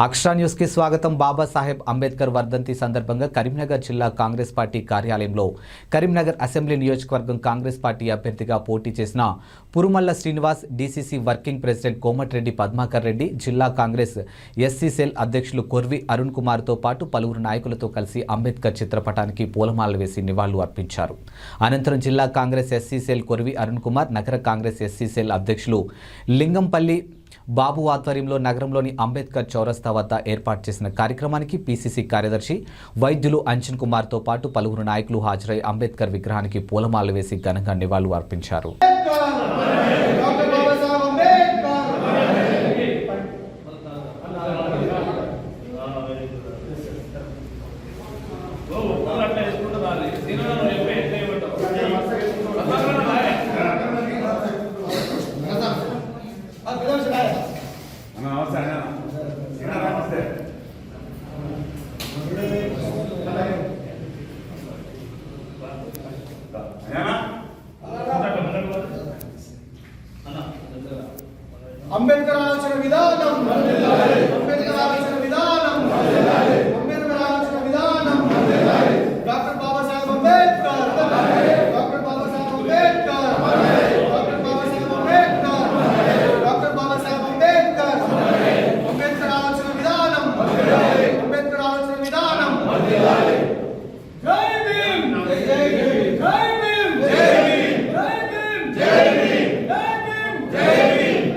అక్షరా news కి స్వాగతం. బాబాసాహెబ్ అంబేద్కర్ వర్ధంతి సందర్భంగా కరీంనగర్ జిల్లా కాంగ్రెస్ పార్టీ కార్యాలయంలో కరీంనగర్ అసెంబ్లీ నియోజకవర్గం కాంగ్రెస్ పార్టీ అభ్యర్థిగా పోటీ చేసిన Purumalla Srinivas, DCC working president Komatireddy Padmakar Reddy, జిల్లా కాంగ్రెస్ ఎస్సీ సెల్ అధ్యక్షులు కొర్వి అరుణ్ కుమార్తో పాటు పలువురు నాయకులతో కలిసి అంబేద్కర్ చిత్రపటానికి పూలమాలలు వేసి నివాళులు అర్పించారు. అనంతరం జిల్లా కాంగ్రెస్ ఎస్సీ సెల్ కొర్వి అరుణ్ కుమార్, నగర కాంగ్రెస్ ఎస్సీ సెల్ అధ్యక్షులు లింగంపల్లి బాబు ఆధ్వర్యంలో నగరంలోని అంబేద్కర్ చౌరస్తా వద్ద ఏర్పాటు చేసిన కార్యక్రమానికి పీసీసీ కార్యదర్శి వైద్యులు అంజన్ కుమార్తో పాటు పలువురు నాయకులు హాజరై అంబేద్కర్ విగ్రహానికి పూలమాలలు వేసి ఘనంగా నివాళులు అర్పించారు. అంబేద్కర్ ఆలోచన విధానం, అంబేద్కర్ ఆలోచన విధానం, అంబేద్కర్ ఆలోచన విధానం, doctor Babasaheb Ambedkar, doctor Babasaheb Ambedkar, doctor Babasaheb Ambedkar, doctor Babasaheb Ambedkar, Ambedkar ఆలోచన విధానం, అంబేద్కర్ ఆలోచన విధానం. జై భీమ్, జై భీమ్, జై భీమ్, జై భీమ్, జై భీమ్, జై భీమ్, జై భీమ్.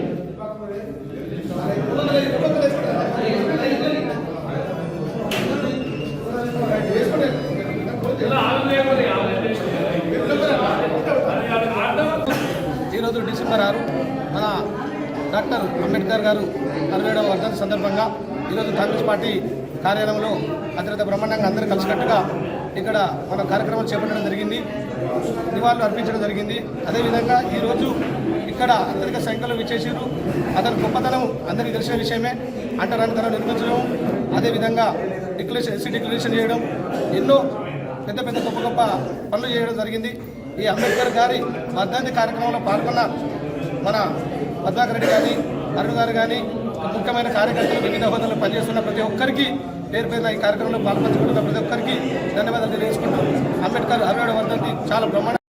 ఈరోజు డిసెంబర్ 6 మన డాక్టర్ అంబేద్కర్ గారు 67వ వర్ధంతి సందర్భంగా ఈరోజు కాంగ్రెస్ పార్టీ కార్యాలయంలో అత్యంత బ్రహ్మాండంగా అందరూ కలిసికట్టుగా ఇక్కడ మన కార్యక్రమం చేపట్టడం జరిగింది, నివాళులు అర్పించడం జరిగింది. అదేవిధంగా ఈరోజు ఇక్కడ అత్యధిక సంఖ్యలో విచ్చేసారు. అతని గొప్పతనం అందరికీ తెలిసిన విషయమే. అంటరానితనం నిర్మించడం, అదేవిధంగా ఎస్సీ డిక్లరేషన్ చేయడం, ఎన్నో పెద్ద పెద్ద గొప్ప పనులు చేయడం జరిగింది. ఈ అంబేద్కర్ గారి వర్ధంతి కార్యక్రమంలో పాల్గొన్న మన పద్మాకర్ రెడ్డి కానీ, అరుణ్ గారు కానీ, ముఖ్యమైన కార్యకర్తలు, వివిధ హోదాలో పనిచేస్తున్న ప్రతి ఒక్కరికి పేరు పేరున ఈ కార్యక్రమంలో పాల్పంచుకుంటున్న ప్రతి ఒక్కరికి ధన్యవాదాలు తెలియజేసుకుంటాం. అంబేద్కర్ 67వ వర్ధంతి చాలా బ్రహ్మాండ